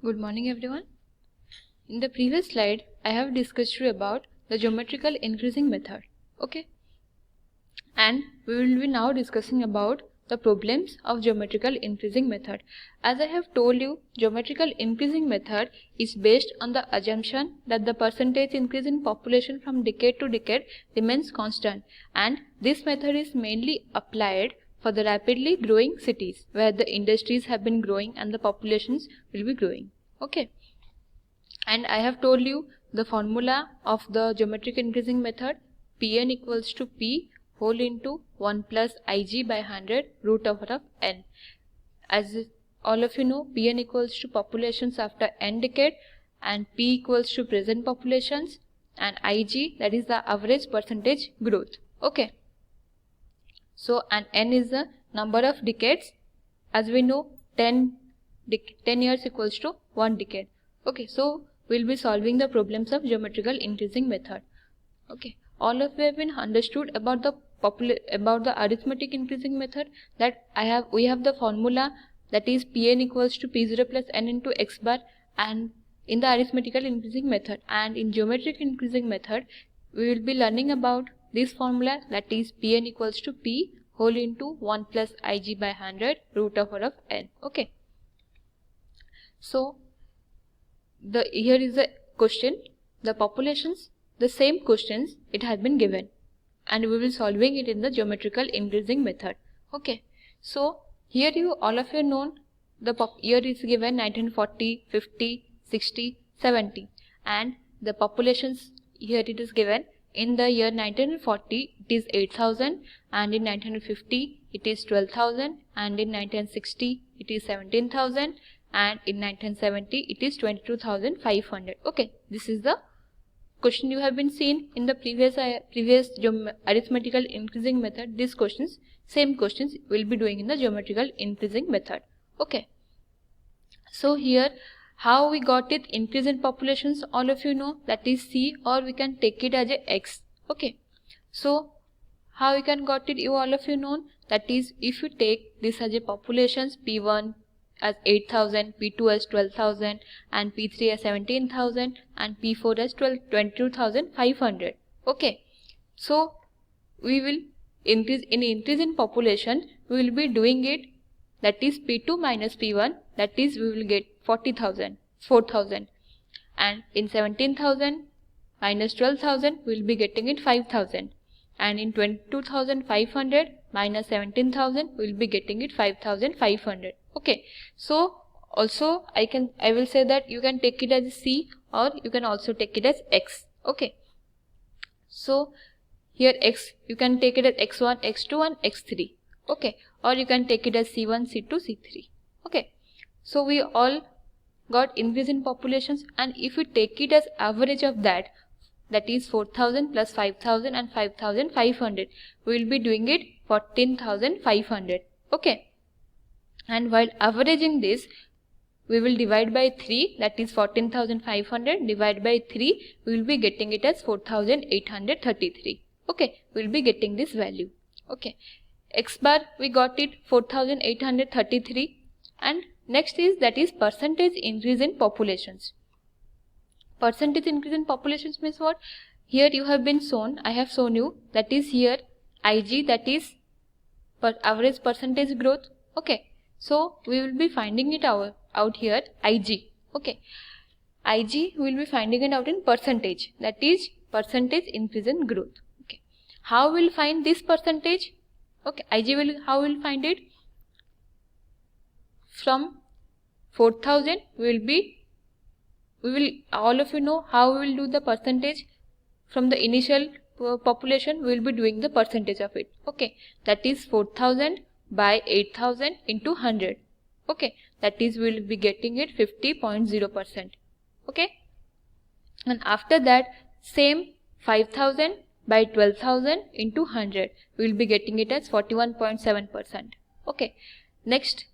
Good morning everyone. In the previous slide, I have discussed you about the geometrical increasing method. Okay. And we will be now discussing about the problems of geometrical increasing method. As I have told you, geometrical increasing method is based on the assumption that the percentage increase in population from decade to decade remains constant, and this method is mainly applied for the rapidly growing cities where the industries have been growing and the populations will be growing. Okay. And I have told you the formula of the geometric increasing method. Pn equals to P whole into 1 plus Ig by 100 root over of n. As all of you know, Pn equals to populations after n decade and P equals to present populations and Ig, that is the average percentage growth. Okay. So, and n is the number of decades. As we know, 10 years equals to 1 decade. Okay, so we'll be solving the problems of geometrical increasing method. Okay, all of you have been understood about the arithmetic increasing method, that we have the formula, that is Pn equals to P0 plus n into x bar, and in the arithmetical increasing method. And in geometric increasing method, we will be learning about this formula, that is Pn equals to P whole into 1 plus Ig by 100 root over of n. Okay. So here is the question, the populations, the same questions it has been given, and we will solving it in the geometrical increasing method. Okay, so here all of you know the year is given 1940, 50, 60, 70, and the populations here it is given. In the year 1940 it is 8,000, and in 1950 it is 12,000, and in 1960 it is 17,000, and in 1970 it is 22,500. Okay, this is the question you have been seen in the previous arithmetical increasing method. These questions, same questions will be doing in the geometrical increasing method. Okay, so here how we got it, increase in populations, all of you know, that is C, or we can take it as a x. Okay, so how we can got it, you all of you know, that is if you take this as a populations, P1 as 8,000, P2 as 12,000, and P3 as 17,000, and P4 as 22,500. Okay, so we will increase in population, we will be doing it, that is P2 minus P1, that is we will get 4,000, and in 17,000 minus 12,000 we will be getting it 5,000, and in 22,500 minus 17,000 we will be getting it 5,500. Okay, so also I will say that you can take it as C, or you can also take it as x. Okay, so here x, you can take it as x1, x2 and x3. Okay, or you can take it as C1, C2, C3. Okay, so we all got increase in populations, and if we take it as average of that is 4,000 plus 5,000 and 5,500, we will be doing it 14,500. Okay, and while averaging this, we will divide by 3, that is 14,500 divided by 3, we will be getting it as 4,833. Okay, we will be getting this value. Okay, x bar we got it 4,833, and next is, that is percentage increase in populations. Percentage increase in populations means what? Here you have been shown, I have shown you, that is here Ig, that is average percentage growth. Okay, so we will be finding it out here Ig. Okay, Ig we will be finding it out in percentage, that is percentage increase in growth. Okay, how we will find this percentage? Okay, Ig how we will find it? From 4,000 all of you know how we will do the percentage. From the initial population we will be doing the percentage of it. Okay, that is 4,000 by 8,000 into 100. Okay, that is we will be getting it 50.0%. Okay, and after that same 5,000 by 12,000 into 100, we will be getting it as 41.7%. Okay, next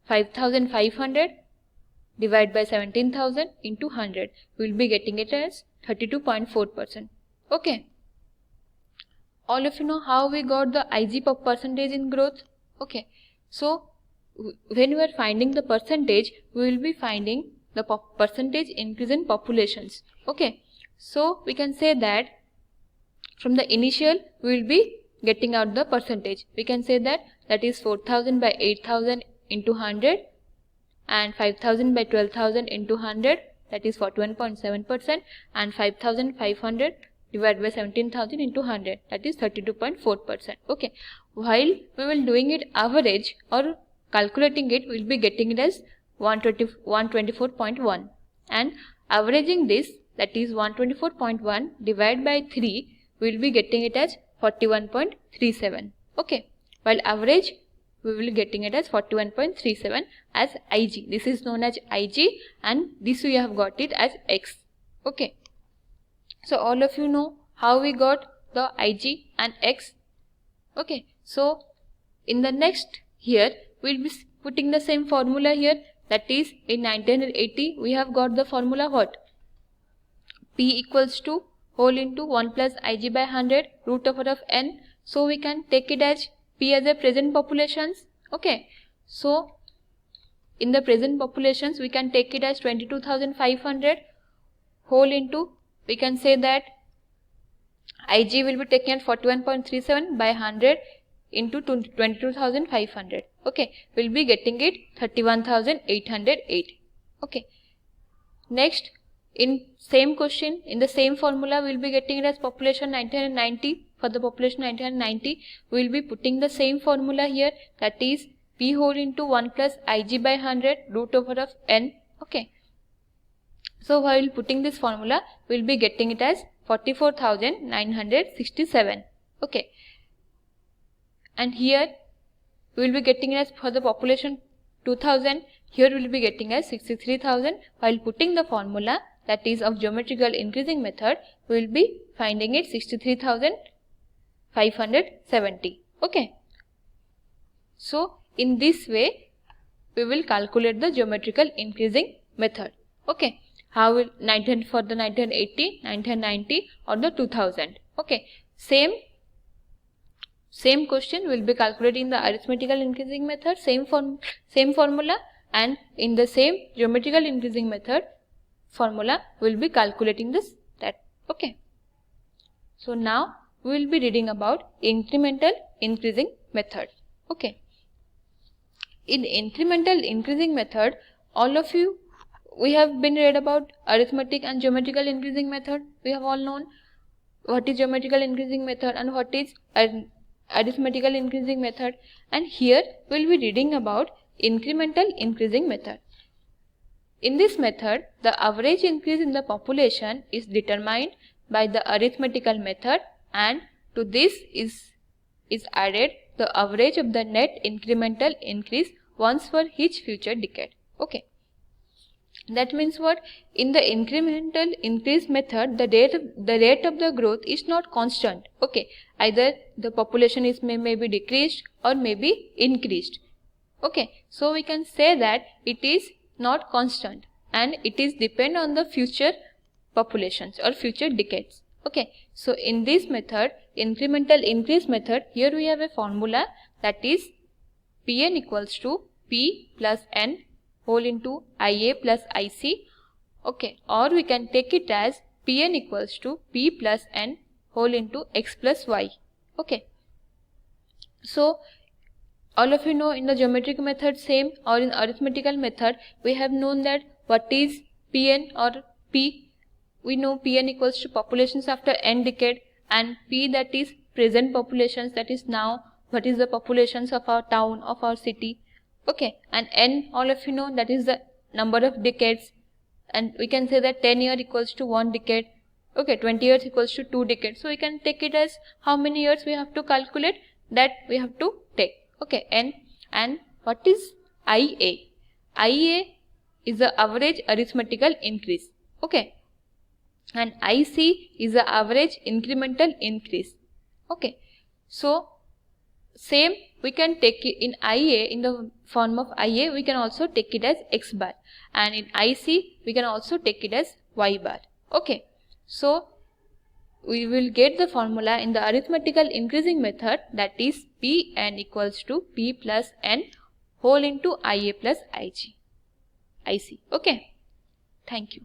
5,500 divided by 17,000 into 100, we will be getting it as 32.4%. Okay, all of you know how we got the Ig percentage in growth. Okay, so when we are finding the percentage, we will be finding the percentage increase in populations. Okay, so we can say that from the initial we will be getting out the percentage. We can say that is 4000 by 8000 into 100 and 5000 by 12000 into 100, that is 41.7%, and 5500 divided by 17,000 into 100, that is 32.4%. Okay, while we will doing it average or calculating it, we will be getting it as 124.1, and averaging this, that is 124.1 divided by 3, we will be getting it as 41.37. Okay, while average we will be getting it as 41.37 as Ig. This is known as Ig, and this we have got it as X. Okay, so all of you know how we got the Ig and X. Okay, so in the next here we will be putting the same formula here, that is in 1980 we have got the formula what? P equals to whole into 1 plus Ig by 100 root over of n. So we can take it as P as a present populations. Okay, so in the present populations we can take it as 22,500 whole into, we can say that Ig will be taken at 41.37 by 100 into 22,500. Okay, we will be getting it 31,808. Okay, next in same question, in the same formula, we will be getting it as population 1990. For the population 1990, we will be putting the same formula here, that is P whole into 1 plus Ig by 100 root over of n. Okay, so while putting this formula, we will be getting it as 44,967. Okay, and here we will be getting it as for the population 2000, here we will be getting as 63,000. While putting the formula, that is of geometrical increasing method, we will be finding it 63,570. Okay, so in this way we will calculate the geometrical increasing method. Okay, how will for the 1980, 1990 or the 2000. Okay, same question will be calculating the arithmetical increasing method, same formula, and in the same geometrical increasing method formula will be calculating that. Okay, so now we will be reading about incremental increasing method. Okay, in incremental increasing method, all of you, we have been read about arithmetic and geometrical increasing method. We have all known what is geometrical increasing method and what is arithmetical increasing method, and here we will be reading about incremental increasing method. In this method, the average increase in the population is determined by the arithmetical method, and to this is added the average of the net incremental increase once for each future decade. Okay, that means what? In the incremental increase method, the rate of the growth is not constant. Okay, either the population is may be decreased or may be increased. Okay, so we can say that it is not constant and it is depend on the future populations or future decades. Okay, so in this method, incremental increase method, here we have a formula, that is Pn equals to P plus N whole into Ia plus Ic. Okay, or we can take it as Pn equals to P plus N whole into X plus Y. Okay, so all of you know in the geometric method same, or in arithmetical method we have known that what is Pn or P. We know Pn equals to populations after n decade, and P, that is present populations, that is now what is the populations of our town, of our city. Okay, and n, all of you know, that is the number of decades, and we can say that 10 years equals to 1 decade. Okay, 20 years equals to 2 decades. So we can take it as how many years we have to calculate, that we have to take. Okay, n. And what is Ia? Ia is the average arithmetical increase. Okay, and Ic is the average incremental increase. Okay, so same we can take it in Ia, in the form of Ia we can also take it as X bar, and in Ic we can also take it as Y bar. Okay, so we will get the formula in the arithmetical increasing method, that is Pn equals to P plus N whole into Ia plus Ic. Okay, Thank you.